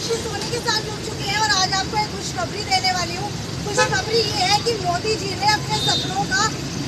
साक्षी सोनी के साथ जुड़ चुके हैं और आज आपको एक खुशखबरी देने वाली हूँ। खुशखबरी ये है कि मोदी जी ने अपने सपनों का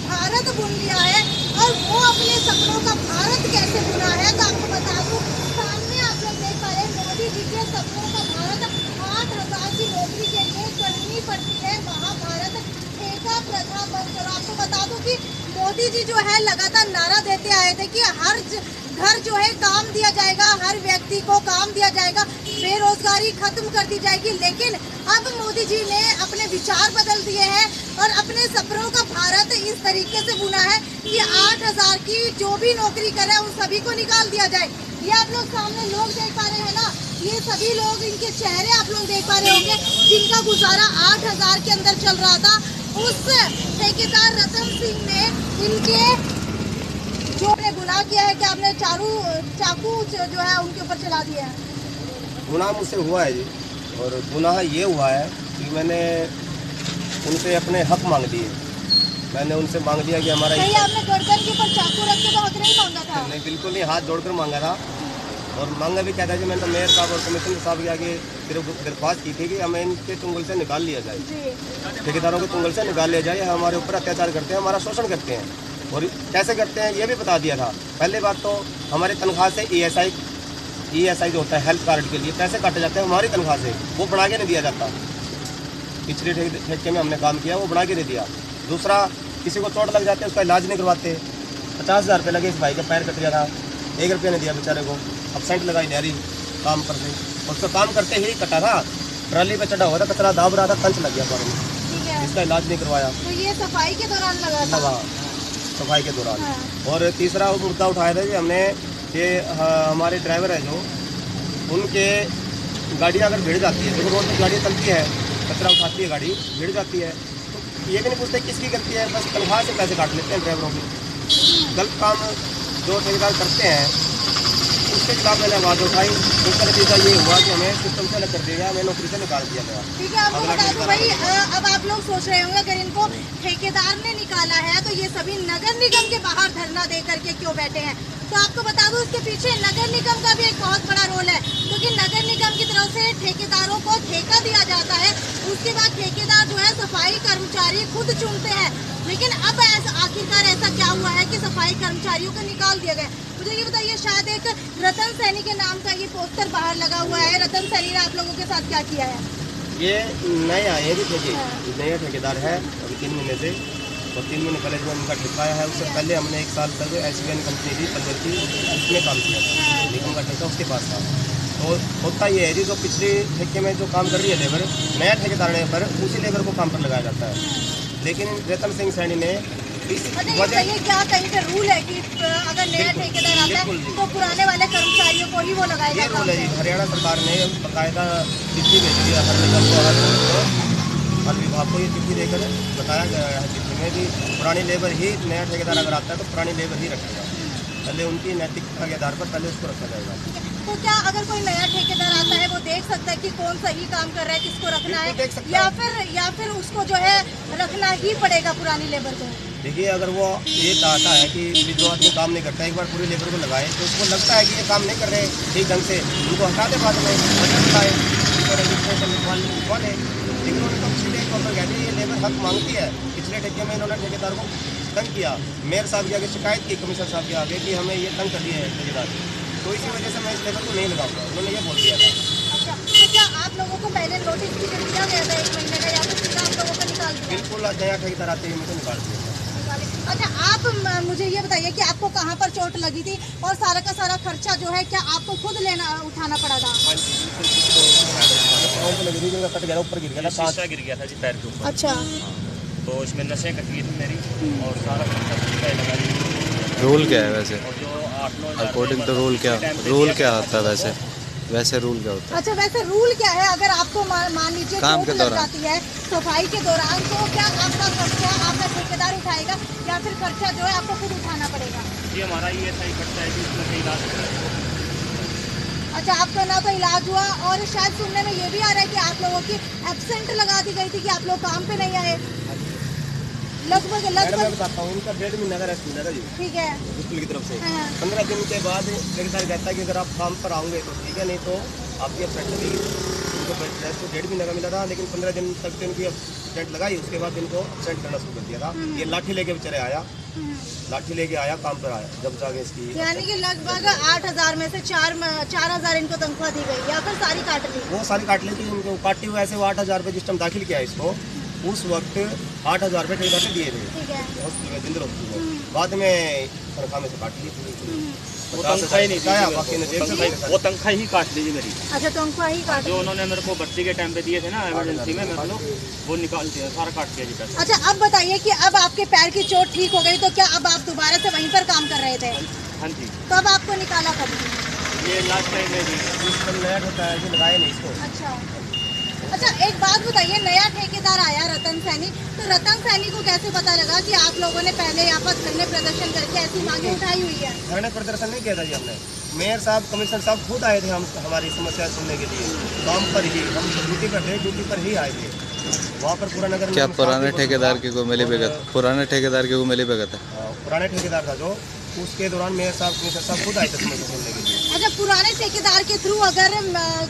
भारत बुन लिया है। और वो अपने सपनों का भारत कैसे बुना है तो आपको बता दूं, सामने आप लोग देख पा रहे हैं मोदी जी के सपनों का भारत 8,000 की नौकरी के लिए करनी पड़ती है महाभारत ठेका प्रथा बंद करो। आपको बता दूं कि मोदी जी जो है लगातार नारा देते आए थे कि हर घर जो है काम दिया जाएगा, हर व्यक्ति को काम दिया जाएगा, बेरोजगारी खत्म कर दी जाएगी। लेकिन अब मोदी जी ने अपने विचार बदल दिए हैं और अपने सपनों का भारत इस तरीके से बुना है कि 8,000 की जो भी नौकरी करे उन सभी को निकाल दिया जाए। ये आप लोग सामने लोग देख पा रहे हैं ना, ये सभी लोग, इनके चेहरे आप लोग देख पा रहे होंगे जिनका गुजारा 8,000 के अंदर चल रहा था। उस ठेकेदार रतन सिंह ने इनके जो आपने गुनाह किया है कि आपने चाकू जो है उनके ऊपर चला दिया है। गुनाह मुझसे हुआ है जी, और गुनाह ये हुआ है कि मैंने उनसे अपने हक मांग लिए। मैंने उनसे मांग लिया कि हमारा नहीं, आपने गर्दन के ऊपर चाकू रख के तो हक नहीं मांगा था? नहीं, बिल्कुल नहीं, हाथ जोड़कर मांगा था। और मांगा भी क्या था जी, मैंने तो मेयर साहब और कमिश्नर साहब के आगे दरख्वास्त की थी कि हमें इनके चुंगल से निकाल लिया जाए, ठेकेदारों के चुंगल से निकाल लिया जाए। हमारे ऊपर अत्याचार करते हैं, हमारा शोषण करते हैं। और कैसे करते हैं ये भी बता दिया था। पहले बात तो हमारे तनख्वाह से ESI जो होता है हेल्थ कार्ड के लिए पैसे काटे जाते हैं हमारी तनख्वाह से, वो बढ़ा के नहीं दिया जाता। पिछले ठेके में हमने काम किया, वो बढ़ा के नहीं दिया। दूसरा, किसी को चोट लग जाती है उसका इलाज नहीं करवाते। 50,000 रुपये लगे, इस भाई का पैर कट गया था, 1 रुपया नहीं दिया बेचारे को। एब्सेंट लगाई जा रही काम पर से, उसका काम करते ही कटा था, ट्राली पे चढ़ा हुआ था, कचरा दाब रहा था, कंच लग गया पैर में, इसका इलाज नहीं करवाया। तो ये सफाई के दौरान लगा था? सफाई के दौरान। हाँ। और तीसरा मुद्दा उठाया था कि हमने ये हमारे ड्राइवर है जो, उनके गाड़ियाँ अगर भिड़ जाती है, देखो रोड पर गाड़ी चलती है, कचरा उठाती है गाड़ी, भिड़ जाती है, तो ये भी नहीं पूछते किसकी गलती है, बस तनख्वाह से पैसे काट लेते हैं ड्राइवरों की। गलत काम जो ठेकेदार करते हैं उसके खिलाफ मैंने आवाज़ उठाई। उसका नतीजा ये हुआ कि हमें सिस्टम से अलग कर दिया गया, हमें नौकरी से निकाल दिया गया। ठीक है, आपको बता दूं भाई, अब आप लोग सोच रहे होंगे अगर इनको ठेकेदार ने निकाला है तो ये सभी नगर निगम के बाहर धरना दे करके क्यों बैठे हैं। तो आपको बता दूं इसके पीछे नगर निगम का भी एक बहुत बड़ा रोल है, क्योंकि नगर निगम की तरफ से ठेकेदारों को ठेका दिया जाता है। उसके बाद ठेकेदार जो है सफाई कर्मचारी खुद चुनते हैं। लेकिन अब आखिरकार ऐसा क्या हुआ है कि सफाई कर्मचारियों को निकाल दिया गया। मुझे ये बताइए, शायद एक रतन सैनी के नाम का ये पोस्टर बाहर लगा हुआ है, रतन सैनी ने आप लोगों के साथ क्या किया है? ये नया, ये भी नया ठेकेदार है अभी 3 महीने से, और 3 महीने पहले जो उनका ठेका आया है उससे पहले हमने 1 साल तक SBN कंपनी थी पल्लर की, उसमें काम किया था, निगम का ठेका उसके पास था। तो होता ये है जी, जो पिछले ठेके में जो काम कर रही है लेबर, नया ठेकेदार ने पर उसी लेबर को काम पर लगाया जाता है। लेकिन रतन सिंह सैनी ने ये क्या कहीं पे रूल है कि अगर नया ठेकेदार आता है तो पुराने वाले कर्मचारियों को ही वो लगाया जाता है? ये रूल है जी, हरियाणा सरकार ने बाकायदा चिट्ठी भेजी है हर निगम को, हर विभाग को ये चिट्ठी देकर बताया गया है चिट्ठी में कि पुरानी लेबर ही, नया ठेकेदार अगर आता है तो पुरानी लेबर ही रखेगा। पहले उनकी नैतिकता के आधार पर पहले उसको रखा जाएगा। तो क्या अगर कोई नया ठेकेदार आता है वो देख सकता है कि कौन सही काम कर रहा है, किसको रखना है, या फिर उसको जो है रखना ही पड़ेगा पुरानी लेबर को? देखिए, अगर वो ये चाहता है कि जो आदमी काम नहीं करता एक बार पूरी लेबर को लगाए, तो उसको लगता है कि ये काम नहीं कर रहे ठीक ढंग से, उनको हटा दे बाद में, रजिस्ट्रेशन लिखवा ले। लेकिन उनको पिछले एक पर कहते हैं ये लेबर हक मांगती है। पिछले ठेके में इन्होंने ठेकेदार को तंग किया, मेयर साहब के आगे शिकायत की, कमिश्नर साहब के आगे कि हमें ये तंग कर दिया है ठेकेदार, तो इसी वजह से मैं इस लेबर को नहीं लगाऊंगा, उन्होंने ये बोल दिया था। अच्छा, तो क्या आप लोगों को पहले नोटिस दिया गया था 1 महीने का, या फिर सीधा आप लोगों को निकाल दिया? बिल्कुल, नया ठेकेदार आते ही मुझे निकाल दिया। अच्छा, आप मुझे ये बताइए कि आपको कहाँ पर चोट लगी थी और सारा का सारा खर्चा जो है क्या आपको खुद उठाना पड़ा था? कट गया, ऊपर गिर गया था, शीशा गिर गया था जी पैर के ऊपर। अच्छा, तो इसमें नशें कटी थी मेरी, और सारा खर्चा लगा। रूल क्या है वैसे? और जो 8-9 अकॉर्डिंग टू रूल क्या होता है वैसे रूल क्या होता है? अच्छा, वैसे रूल क्या है? अगर आपको मान लीजिए काम के दौरान जाती है सफाई के दौरान, तो क्या आपका खर्चा आपका ठेकेदार उठाएगा या फिर खर्चा जो है आपको खुद उठाना पड़ेगा? ये हमारा ESI खर्चा है कि उसमें इलाज है। अच्छा, आपका ना तो इलाज हुआ, और शायद सुनने में ये भी आ रहा है कि आप लोगों की एब्सेंट लगा दी गई थी कि आप लोग काम पे नहीं आए। लगभग मैं बताता हूँ, इनका 1.5 महीने का रेस्ट मिलेगा जी, ठीक है, स्कूल की तरफ से। हाँ। 15 दिन के बाद ठेकेदार कहता है कि अगर आप काम पर आओगे तो ठीक है, नहीं तो आपकी एबसेंट लगेगी। उनको टेस्ट तो 1.5 महीने का मिला था, लेकिन 15 दिन तक तो इनकी एबसेंट लगाई, उसके बाद इनको एबसेंट करना शुरू कर दिया था। ये लाठी लेके बेचारे आया, लाठी लेके आया, काम पर आया, जब जाके इसकी यानी कि लगभग 8,000 में से 4,000 इनको तनख्वाह दी गई या फिर सारी काट ली? वो सारी काट ली थी उनको, काटी हुई ऐसे वो 8,000 रुपये जिस टाइम दाखिल किया इसको, उस वक्त 8,000 रुपये ठेकेदार ने दिए थे ठीक है। हॉस्पिटल में, जिंदल हॉस्पिटल में। बाद में तनख्वाह में से काट ली थी। वो तनख्वाह ही नहीं दी आया, मेरे बाकी ने जेब से को। पैसे वो तनख्वाह ही काट लीजिए मेरी। अच्छा, तनख्वाह ही काट जो ली। उन्होंने मेरे को भर्ती के टाइम पे दिए थे ना इमरजेंसी में, मेरे को वो निकाल दिया, सारा काट दिया जी पैसा। अच्छा, अब बताइए कि अब आपके पैर की चोट ठीक हो गई तो क्या अब आप दोबारा से वहीं पर काम कर रहे थे? हाँ जी, तो अब आपको निकाला कब? ये लास्ट टाइम में जी। जिस टाइम नया होता है जो लगाए नहीं इसको। अच्छा अच्छा, एक बात बताइए, नया ठेकेदार आया रतन सैनी, तो रतन सैनी को कैसे पता लगा कि आप लोगों ने पहले यहाँ पर धरने प्रदर्शन करके ऐसी मांगे उठाई हुई है? धरने प्रदर्शन नहीं किया था जी हमने, मेयर साहब, कमिश्नर साहब खुद आए थे हमारी समस्या सुनने के लिए, काम पर ही, हम ड्यूटी पर थे, ड्यूटी पर ही आए थे वहाँ पर। पूरा नगर क्या पुराने ठेकेदार की कोई मिली भगत, पुराने ठेकेदार की कोई मिली भगत है? पुराने ठेकेदार था जो, उसके दौरान मेयर साहब, कमिश्नर साहब खुद आए थे समस्या सुनने के लिए। अच्छा, पुराने ठेकेदार के थ्रू अगर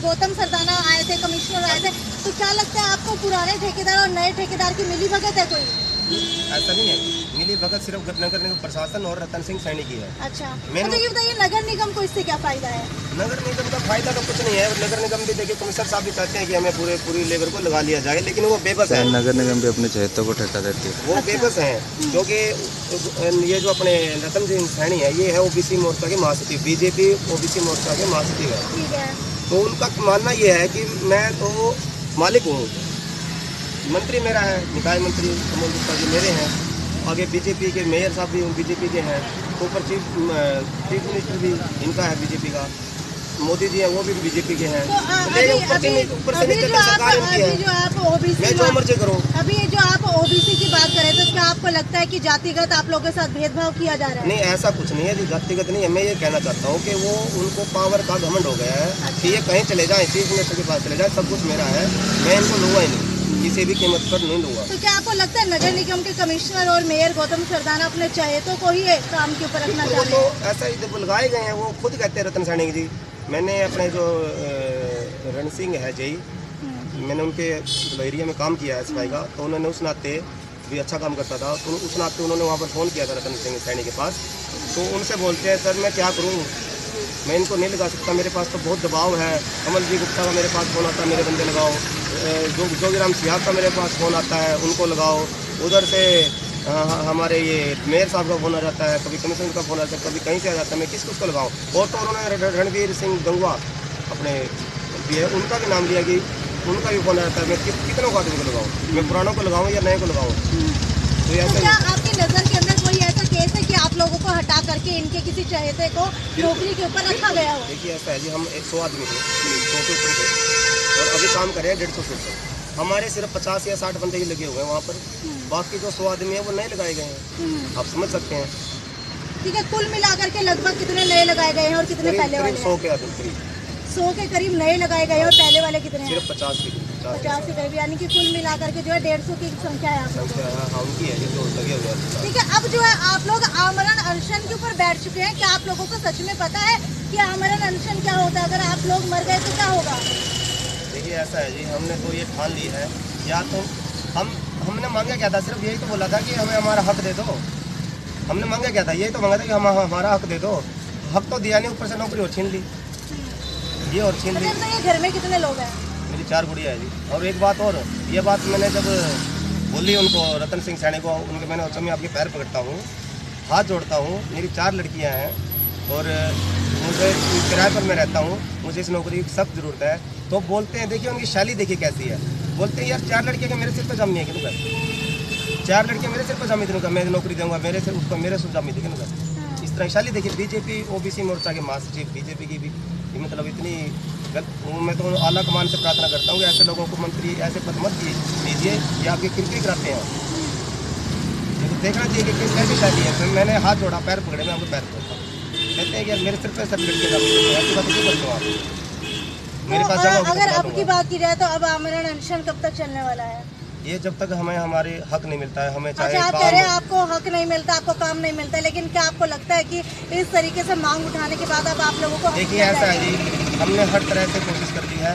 गौतम सरदाना आए थे, कमिश्नर आए थे, तो क्या लगता है आपको पुराने ठेकेदार और नए ठेकेदार की मिली भगत है कोई? ऐसा नहीं है, मिली भगत सिर्फ नगर निगम प्रशासन और रतन सिंह सैनी की है। अच्छा, मैंने- तो ये बताइए नगर निगम को इससे क्या फायदा है? नगर निगम का फायदा तो कुछ नहीं है, नगर निगम भी देखिए, कमिश्नर साहब भी चाहते हैं कि हमें पूरी लेबर को लगा लिया जाए, लेकिन वो बेबस है। नगर निगम भी अपने चहेतों को ठेका देती है। वो बेबस हैं, क्योंकि ये जो अपने रतन सिंह सैनी है, ये है ओबीसी मोर्चा के महासचिव, बीजेपी ओबीसी मोर्चा के महासचिव है। ठीक है। तो उनका मानना ये है कि मैं तो मालिक हूँ, मंत्री मेरा है, निकाय मंत्री कमल गुप्ता जी मेरे हैं, आगे बीजेपी के मेयर साहब भी बीजेपी के हैं, ऊपर चीफ मिनिस्टर भी इनका है बीजेपी का, मोदी जी हैं वो भी बीजेपी के हैं। तो ऊपर से नीचे तक सरकार इनकी है, जो आप ओबीसी, मैं जो मर्जी करूँ। अभी जो आप ओबीसी की बात करें तो क्या आपको लगता है कि जातिगत आप लोगों के साथ भेदभाव किया जा रहा है? नहीं, ऐसा कुछ नहीं है जी, जातिगत नहीं है। मैं ये कहना चाहता हूँ कि वो उनको पावर का घमंड हो गया है कि ये कहीं चले जाएं, चीफ मिनिस्टर के पास चले जाएं, सब कुछ मेरा है, मैं इनको लूँगा ही नहीं, किसी भी कीमत पर नहीं लूँगा। तो क्या आपको लगता है नगर निगम के कमिश्नर और मेयर गौतम सरदाना अपने चहेतों को ही काम के ऊपर रखना चाहते तो हैं? ऐसा ही जब लगाए गए हैं, वो खुद कहते हैं रतन सैनी जी। मैंने अपने जो रण सिंह है जी, मैंने उनके एरिया में काम किया है सफाई का, तो उन्होंने उस नाते भी अच्छा काम करता था, तो उस नाते उन्होंने वहाँ पर फ़ोन किया था रतन सिंह सैनी के पास। तो उनसे बोलते हैं, सर मैं क्या करूँ, मैं इनको नहीं लगा सकता, मेरे पास तो बहुत दबाव है। कमल जी गुप्ता का मेरे पास फ़ोन आता है, मेरे बंदे लगाओ। जोगीराम सियाब का मेरे पास फ़ोन आता है, उनको लगाओ। उधर से हमारे ये मेयर साहब का फ़ोन आ जाता है, कभी कमिश्नर का फ़ोन आता है, कभी कहीं से आ जाता है, मैं किसको लगाऊँ। और तो उन्होंने रणवीर सिंह गंगवा अपने भी है, उनका भी नाम लिया कि उनका भी फ़ोन आता है, मैं कितनों को आदमी को लगाऊँ, मैं पुरानों को लगाऊँ या नए को लगाऊँ। तो तो क्या आपकी नज़र के अंदर कोई ऐसा केस है कि आप लोगों को हटा करके इनके किसी चहेते को नौकरी के ऊपर रखा गया हो? देखिए ऐसा है जी, हम 100 आदमी थे, 100 के ऊपर थे, और अभी काम कर रहे हैं 150 फुट पर। हमारे सिर्फ 50 या 60 बंदे ही लगे हुए हैं वहाँ पर, बाकी जो 100 आदमी है वो नए लगाए गए हैं, आप समझ सकते हैं। ठीक है, कुल मिलाकर के लगभग कितने नए लगाए गए हैं और कितने पहले वाले? 100 के आदमी करीब, 100 के करीब नए लगाए गए हैं और पहले वाले कितने हैं? सिर्फ 50 के 50 के करीब, यानी कि कुल मिलाकर के जो है 150 की संख्या है आप लोगों की। संख्या। हाँ, उनकी है जो लगे हुए हैं। ठीक है, अब जो है आप लोग आमरण अनशन के ऊपर बैठ चुके हैं, क्या आप लोगों को सच में पता है कि आमरण अनशन क्या होता है? अगर आप लोग मर गए तो क्या होगा? देखिए ऐसा है जी, हमने तो ये ठान ली है, या तो हमने मांगा क्या था, सिर्फ यही तो बोला था कि हमें हमारा हक दे दो। हमने मांगा क्या था, यही तो मांगा था कि हम हमारा हक दे दो। हक तो दिया नहीं, ऊपर से नौकरी और छीन ली, ये और छीन ली। अच्छा, ये घर में कितने लोग हैं? मेरी 4 गुड़िया है जी। और एक बात और, ये बात मैंने जब बोली उनको, रतन सिंह सैनी को, उनके मैंने सोचा मैं आपके पैर पकड़ता हूँ, हाथ जोड़ता हूँ, मेरी 4 लड़कियाँ हैं और मुझे किराए पर मैं रहता हूँ, मुझे इस नौकरी की सख्त ज़रूरत है। तो बोलते हैं, देखिए उनकी शैली देखिए कैसी है, बोलते हैं यार 4 लड़कियाँ के मेरे सिर पर जमी है कि 4 लड़कियाँ मेरे सिर पर जमी थी, मैं नौकरी दूँगा, मेरे सिर उसको मेरे सिर जमी थी कि इस तरह शैली देखिए। बीजेपी ओबीसी मोर्चा के महासचिव, बीजेपी की भी मतलब इतनी, मैं तो आला कमान से प्रार्थना करता हूँ कि ऐसे लोगों को मंत्री ऐसे पद मत दीजिए, ये आपकी किरकिरी कराते हैं। तो देखना चाहिए कि किस कैसी शैली है। तो मैंने हाथ जोड़ा, पैर पकड़े, मैं आपको पैर पकड़ता हूँ, कहते हैं कि यार मेरे सिर पर सब लड़के ऐसी बात क्यों करते हो आप, मेरे पास जगह अगर अब की बात की जाए तो अब आमरण अनशन कब तक चलने वाला है? ये जब तक हमें हमारे हक नहीं मिलता है, हमें चाहे अच्छा, आप कह रहे हैं आपको हक नहीं मिलता, आपको काम नहीं मिलता, लेकिन क्या आपको लगता है कि इस तरीके से मांग उठाने के बाद अब आप लोगों को देखिए ऐसा है जी, हमने हर तरह से कोशिश कर ली है।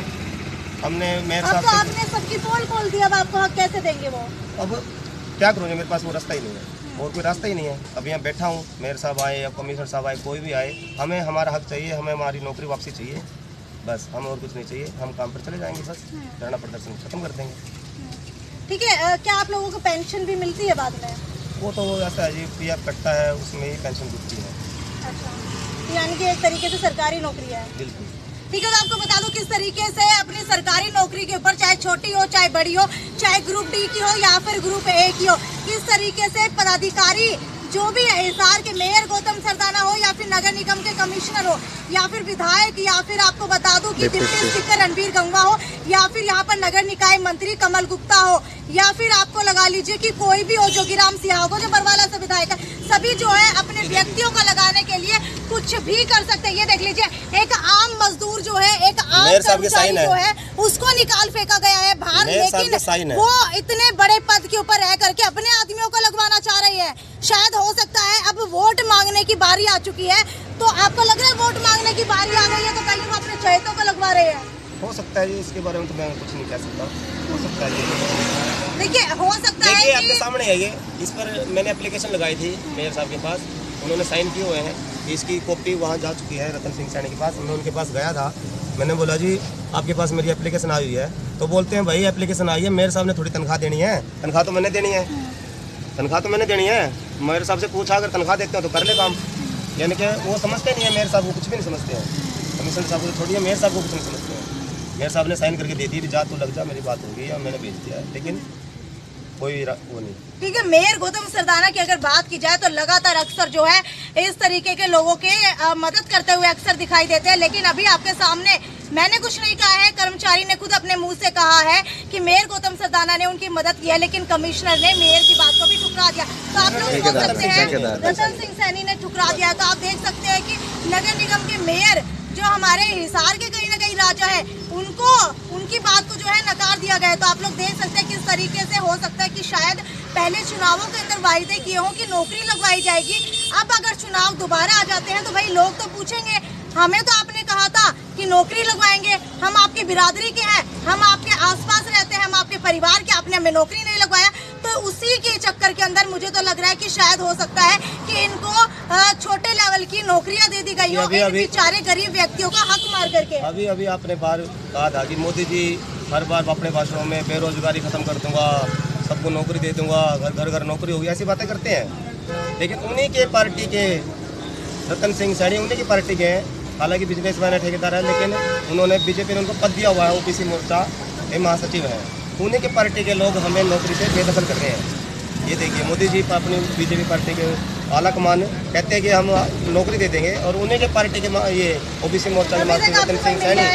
हमने मेयर अब साहब तो से आपने सबकी पोल खोल दी, अब आपको हक कैसे देंगे वो? अब क्या करूँगा, मेरे पास वो रास्ता ही नहीं है और कोई रास्ता ही नहीं है। अभी यहाँ बैठा हूँ, मेयर साहब आए या कमिश्नर साहब आए, कोई भी आए, हमें हमारा हक चाहिए, हमें हमारी नौकरी वापसी चाहिए, बस हम और कुछ नहीं चाहिए। हम काम पर चले जाएंगे, बस धरना प्रदर्शन खत्म कर देंगे। ठीक है, क्या आप लोगों को पेंशन भी मिलती है बाद में? वो तो ऐसा है जी, पीएफ कटता है, उसमें ही पेंशन मिलती है। अच्छा, तो यानी कि एक तरीके से सरकारी नौकरी है। बिल्कुल। ठीक है, तो आपको बता दूं किस तरीके से अपनी सरकारी नौकरी के ऊपर, चाहे छोटी हो चाहे बड़ी हो, चाहे ग्रुप डी की हो या फिर ग्रुप ए की हो, किस तरीके से पदाधिकारी जो भी है, हिसार के मेयर गौतम सरदाना हो या फिर नगर निगम के कमिश्नर हो या फिर विधायक या फिर आपको बता दूं कि डिप्टी स्पीकर रणबीर गंगवा हो या फिर यहाँ पर नगर निकाय मंत्री कमल गुप्ता हो या फिर आपको लगा लीजिए कि कोई भी हो, जोगीराम सिंह हो, जो बरवाला से विधायक है, सभी जो है अपने व्यक्तियों को लगाने के लिए कुछ भी कर सकते हैं। ये देख लीजिए, एक आम मजदूर जो है, एक आम कर्मचारी जो है, उसको निकाल फेंका गया है बाहर, लेकिन वो इतने बड़े पद के ऊपर रह करके अपने आदमियों को लगवाना चाह रही है। शायद हो सकता है अब वोट मांगने की बारी आ चुकी है, तो आपको लग रहा है वोट मांगने की बारी आ गई है तो कहीं वो अपने चहेतों को लगवा रहे हैं? हो सकता है जी, इसके बारे में तो मैं कुछ नहीं कह सकता। हो सकता है, देखिए हो सकता है कि आपके सामने है ये, इस पर मैंने एप्लीकेशन लगाई थी मेयर साहब के पास, उन्होंने साइन किए हुए हैं, इसकी कॉपी वहाँ जा चुकी है रतन सिंह सैनी के पास। मैं उनके पास गया था, मैंने बोला जी आपके पास मेरी एप्लीकेशन आई हुई है, तो बोलते हैं भाई एप्लीकेशन आई है, मेयर साहब ने थोड़ी तनख्वाह देनी है, तनख्वाह तो मैंने देनी है, तनख्वाह तो मैंने देनी है। मेयर साहब से पूछा, अगर तनख्वाह देते हो तो कर ले काम। यानी कि वो समझते नहीं है, मेयर साहब को कुछ भी नहीं समझते हैं, कमिश्नर साहब को छोड़िए, मेयर साहब को कुछ नहीं समझते हैं। मेयर साहब ने साइन करके दे दी, जा तू लग जा, मेरी बात होगी, और मैंने भेज दिया है, लेकिन कोई वो नहीं। ठीक है, मेयर गौतम सरदाना की अगर बात की जाए तो लगातार अक्सर जो है इस तरीके के लोगों के मदद करते हुए अक्सर दिखाई देते हैं, लेकिन अभी आपके सामने मैंने कुछ नहीं कहा है, कर्मचारी ने खुद अपने मुंह से कहा है कि मेयर गौतम सरदाना ने उनकी मदद की है, लेकिन कमिश्नर ने मेयर की बात को भी ठुकरा दिया। तो आप लोग सोच सकते हैं, रतन सिंह सैनी ने ठुकरा दिया, तो आप देख सकते हैं कि नगर निगम के मेयर जो हमारे हिसार के कहीं ना कहीं राजा है, उनको उनकी बात को जो है नकार दिया गया है। तो आप लोग देख सकते हैं किस तरीके से हो सकता है कि शायद पहले चुनावों के अंदर वायदे किए हों कि नौकरी लगवाई जाएगी, अब अगर चुनाव दोबारा आ जाते हैं तो भाई लोग तो पूछेंगे, हमें तो आपने कहा था कि नौकरी लगवाएंगे, हम आपकी बिरादरी के हैं, हम आपके आसपास रहते हैं, हम आपके परिवार के, आपने हमें नौकरी नहीं लगवाया। तो उसी के चक्कर के अंदर मुझे तो लग रहा है कि शायद हो सकता है कि इनको छोटे लेवल की नौकरियां दे दी गई हो इन बेचारे गरीब व्यक्तियों का हक मार करके। अभी आपने बार कहा था कि मोदी जी हर बार अपने भाषणों में बेरोजगारी खत्म कर दूंगा, सबको नौकरी दे दूंगा, घर घर नौकरी होगी, ऐसी बातें करते हैं। लेकिन उन्हीं के पार्टी के रतन सिंह सैनी, उन्हीं की पार्टी के हैं, हालांकि बिजनेसमैन है, ठेकेदार है, लेकिन उन्होंने बीजेपी ने उनको पद दिया हुआ है, ओबीसी मोर्चा के महासचिव है। उन्हीं के पार्टी के लोग हमें नौकरी से बेदखल कर रहे हैं। ये देखिए, मोदी जी अपनी बीजेपी पार्टी के आला कमान कहते हैं कि हम नौकरी दे देंगे, और उन्हीं के पार्टी के ये ओबीसी मोर्चा के महासचिव रतन सिंह सैनी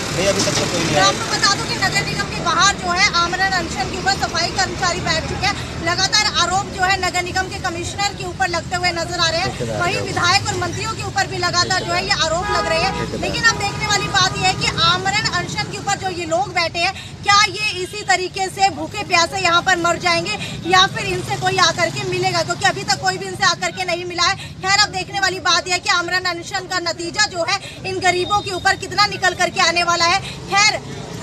नहीं, अभी तक तो कोई नहीं है। आपको बता दूं कि नगर निगम के बाहर जो है आमरण अनशन के ऊपर सफाई कर्मचारी बैठ चुके हैं। लगातार आरोप जो है नगर निगम के कमिश्नर के ऊपर लगते हुए नजर आ रहे हैं, वहीं विधायक और मंत्रियों के ऊपर भी लगातार जो है ये आरोप लग रहे हैं। लेकिन अब देखने वाली बात यह है कि आमरण अनशन के ऊपर जो ये लोग बैठे हैं, क्या ये इसी तरीके से भूखे प्यासे यहाँ पर मर जाएंगे या फिर इनसे कोई आकर के मिलेगा, क्योंकि अभी तक कोई भी इनसे आकर के नहीं मिला है। खैर, अब देखने वाली बात यह है कि आमरण अनशन का नतीजा जो है इन गरीबों के ऊपर कितना निकल करके आने वाला है। खैर,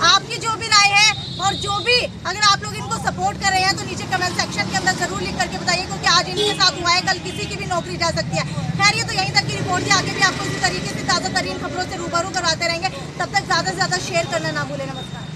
आपकी जो भी राय है और जो भी अगर आप लोग इनको सपोर्ट कर रहे हैं तो नीचे कमेंट सेक्शन के अंदर जरूर लिख करके बताइए, क्योंकि आज इनके साथ हुआ है, कल किसी की भी नौकरी जा सकती है। खैर, ये तो यहीं तक की रिपोर्ट थी, आगे भी आपको इसी तरीके से ताज़ा तरीन खबरों से रूबरू करवाते रहेंगे। तब तक ज़्यादा से ज़्यादा शेयर करना ना भूलें। नमस्कार।